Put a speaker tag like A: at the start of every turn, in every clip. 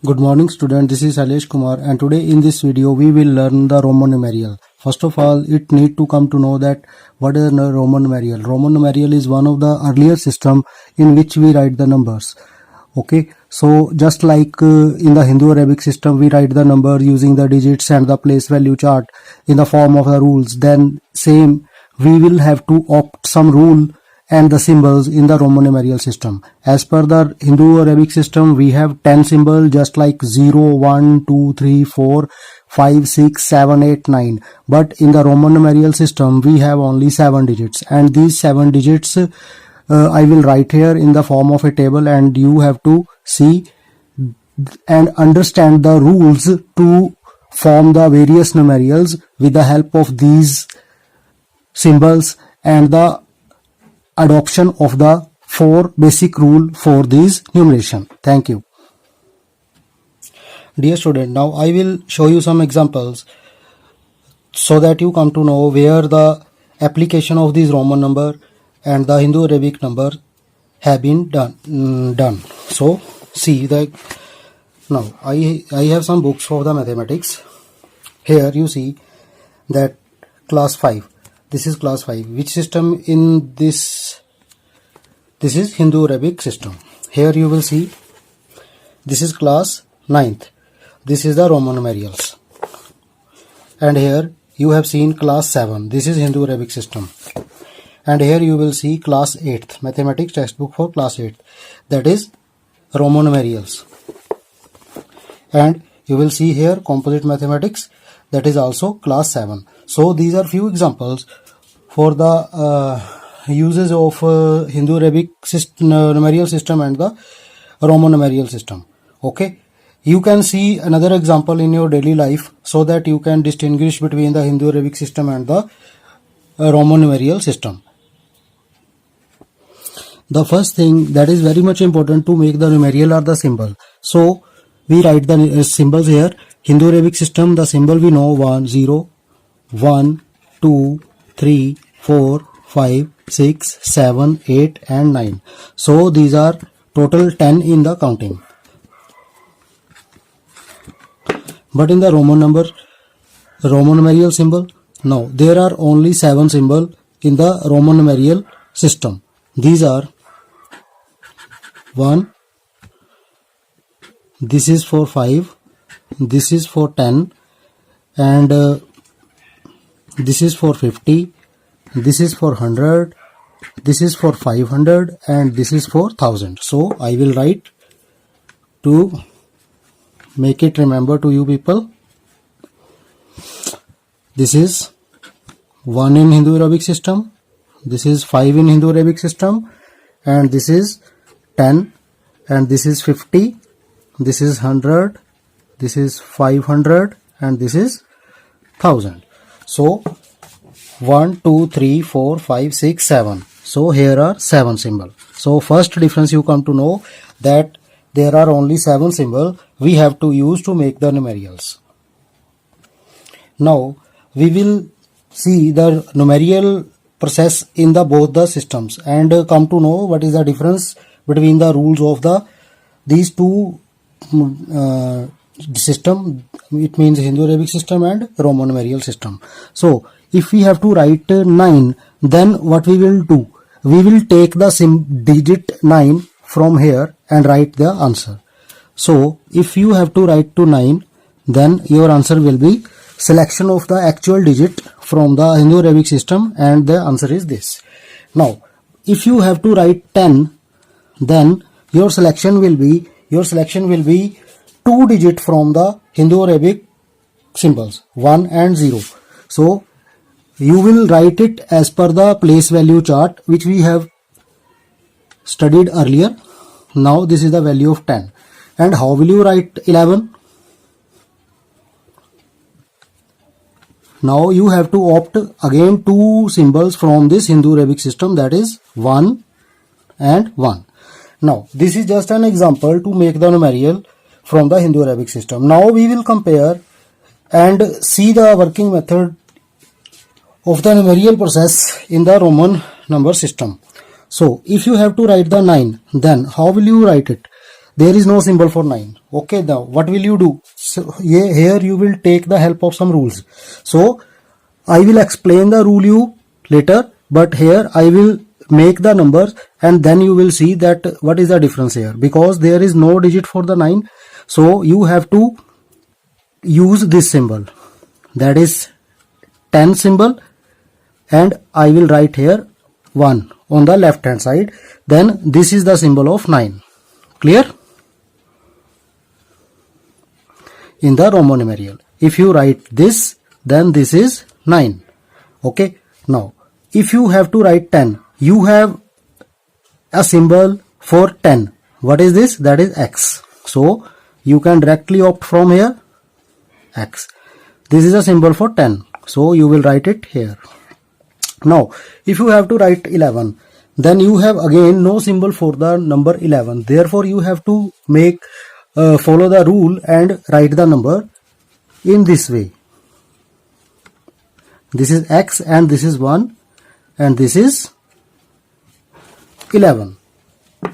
A: Good morning student, this is Alesh Kumar and today in this video we will learn the Roman numeral. First of all, it need to come to know that what is a Roman numeral. Roman numeral is one of the earlier system in which we write the numbers. Okay, so just like in the Hindu-Arabic system we write the number using the digits and the place value chart in the form of the rules, then same we will have to opt some rule and the symbols in the Roman numeral system. As per the Hindu-Arabic system, we have 10 symbols just like 0, 1, 2, 3, 4, 5, 6, 7, 8, 9. But in the Roman numeral system, we have only 7 digits. And these 7 digits I will write here in the form of a table, and you have to see and understand the rules to form the various numerals with the help of these symbols and the adoption of the 4 basic rule for this numeration. Thank you. Dear student, now I will show you some examples so that you come to know where the application of this Roman number and the Hindu-Arabic number have been done. So see that now I have some books for the mathematics. Here you see that class 5. This is class 5. Which system in this? This is Hindu-Arabic system. Here you will see this is class 9th. This is the Roman numerals. And here you have seen class 7. This is Hindu-Arabic system. And here you will see class 8th. Mathematics textbook for class 8th. That is Roman numerals. And you will see here composite mathematics. That is also class 7. So these are few examples for the uses of Hindu-Arabic numeral system and the Roman numeral system. Okay, you can see another example in your daily life so that you can distinguish between the Hindu-Arabic system and the Roman numeral system. The first thing that is very much important to make the numeral are the symbol. So we write the symbols here. Hindu-Arabic system, the symbol we know 1, 0, 1, 2, 3, 4, 5, 6, 7, 8 and 9. So these are total 10 in the counting. But in the Roman numeral symbol, no, there are only 7 symbols in the Roman numeral system. These are 1, this is for 5, this is for 10, and this is for 50, this is for 100, this is for 500, and this is for 1000. So I will write to make it remember to you people. This is 1 in Hindu-Arabic system, this is 5 in Hindu-Arabic system, and this is 10, and this is 50, this is 100, this is 500, and this is 1000. So 1, 2, 3, 4, 5, 6, 7. So here are 7 symbols. So first difference you come to know that there are only 7 symbols we have to use to make the numerals. Now we will see the numeral process in the both the systems and come to know what is the difference between the rules of these two system. It means Hindu-Arabic system and Roman numeral system. So if we have to write 9, then what we will do? We will take the digit 9 from here and write the answer. So if you have to write to 9, then your answer will be selection of the actual digit from the Hindu-Arabic system, and the answer is this. Now if you have to write 10, then your selection will be 2 digit from the Hindu-Arabic symbols 1 and 0. So you will write it as per the place value chart which we have studied earlier. Now this is the value of 10. And how will you write 11? Now you have to opt again 2 symbols from this Hindu-Arabic system, that is 1 and 1. Now this is just an example to make the numeral from the Hindu-Arabic system. Now we will compare and see the working method of the numeral process in the Roman number system. So if you have to write the 9, then how will you write it? there is no symbol for 9. Okay, now what will you do? So here you will take the help of some rules. So I will explain the rule you later, but here I will make the numbers and then you will see that what is the difference here, because there is no digit for the 9. So you have to use this symbol, that is 10 symbol, and I will write here 1 on the left hand side. Then this is the symbol of 9. Clear? In the Roman numeral, if you write this, then this is 9. Okay. Now if you have to write 10, you have a symbol for 10. What is this? That is X. So you can directly opt from here X. This is a symbol for 10. So you will write it here. Now if you have to write 11, then you have again no symbol for the number 11. Therefore you have to follow the rule and write the number in this way. This is X and this is 1 and this is 11.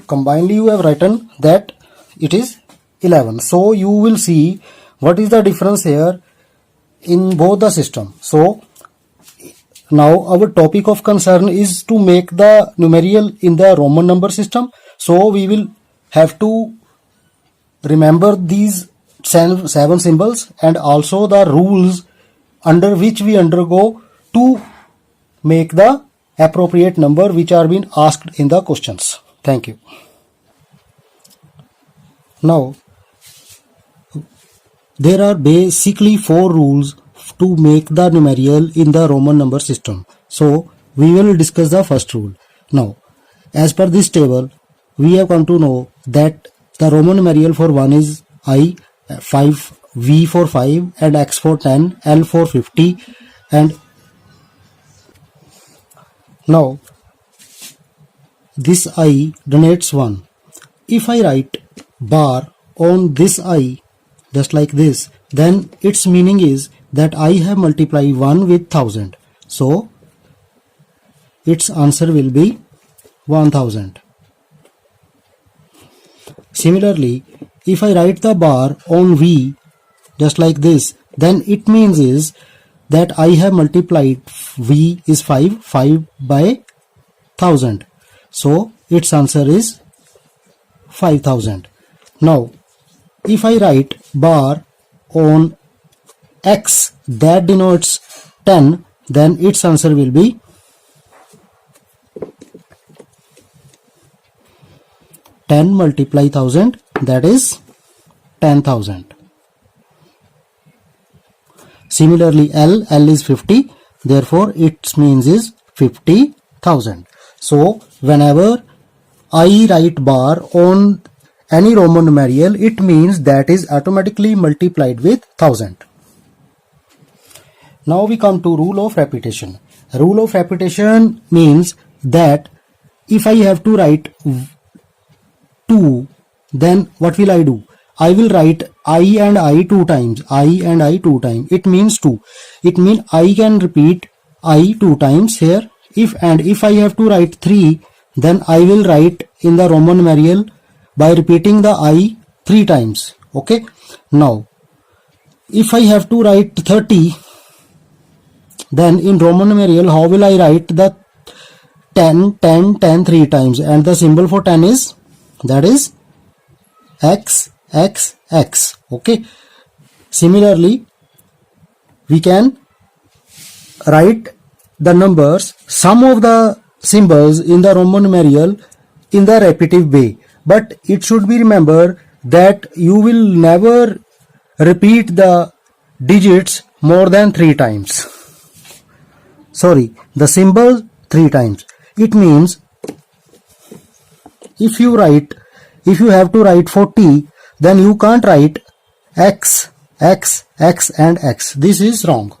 A: Combinedly you have written that it is 11. So you will see what is the difference here in both the system. So now our topic of concern is to make the numeral in the Roman number system. So we will have to remember these 7 symbols and also the rules under which we undergo to make the appropriate number which are being asked in the questions. Thank you. Now there are basically 4 rules to make the numeral in the Roman number system. So we will discuss the first rule. Now as per this table, we have come to know that the Roman numeral for 1 is I, 5, V for 5 and X for 10, L for 50, and now this I denotes 1. If I write bar on this I just like this, then its meaning is that I have multiplied 1 with 1000. So its answer will be 1000. Similarly, if I write the bar on V just like this, then it means is that I have multiplied V is 5 by 1000. So its answer is 5000. Now if I write bar on X that denotes 10, then its answer will be 10 multiply 1000, that is 10,000. Similarly L is 50, therefore its means is 50,000. So whenever I write bar on any Roman numeral, it means that is automatically multiplied with 1000. Now we come to rule of repetition. Rule of repetition means that if I have to write 2, then what will I do? I will write I and I 2 times. I and I 2 times. It means 2. It means I can repeat I 2 times here. If I have to write 3, then I will write in the Roman numeral by repeating the I 3 times. Okay. Now, if I have to write 30, then in Roman numeral, how will I write the 10 3 times? And the symbol for 10 is, that is X, X, X. Okay. Similarly, we can write the numbers, some of the symbols in the Roman numeral in the repetitive way. But it should be remembered that you will never repeat the digits more than 3 times. Sorry, the symbol 3 times. It means if you have to write 40, then you can't write X, X, X and X. This is wrong.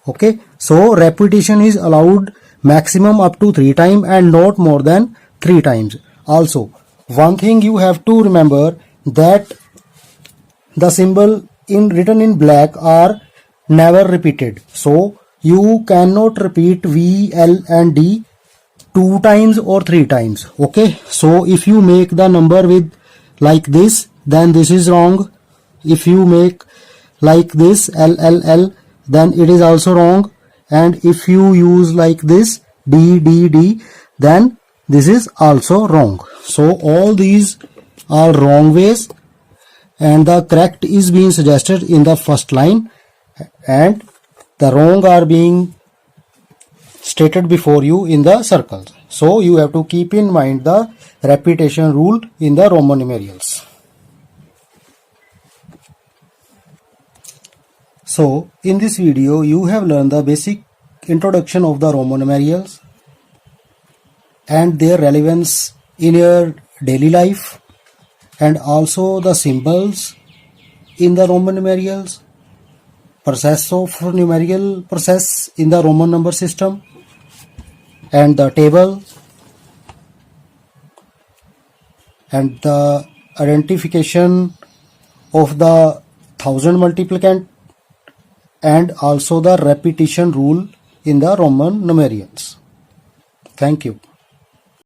A: Okay. So repetition is allowed maximum up to 3 times and not more than 3 times. Also, one thing you have to remember that the symbol written in black are never repeated. So you cannot repeat V, L and D 2 times or 3 times. Okay. So if you make the number with like this, then this is wrong. If you make like this LLL, then it is also wrong. And if you use like this DDD, then this is also wrong. So all these are wrong ways, and the correct is being suggested in the first line, and the wrong are being stated before you in the circles. So you have to keep in mind the repetition rule in the Roman numerals. So in this video you have learned the basic introduction of the Roman numerals and their relevance in your daily life, and also the symbols in the Roman numerals, process of numerical process in the Roman number system, and the table, and the identification of the thousand multiplicand, and also the repetition rule in the Roman numerals. Thank you.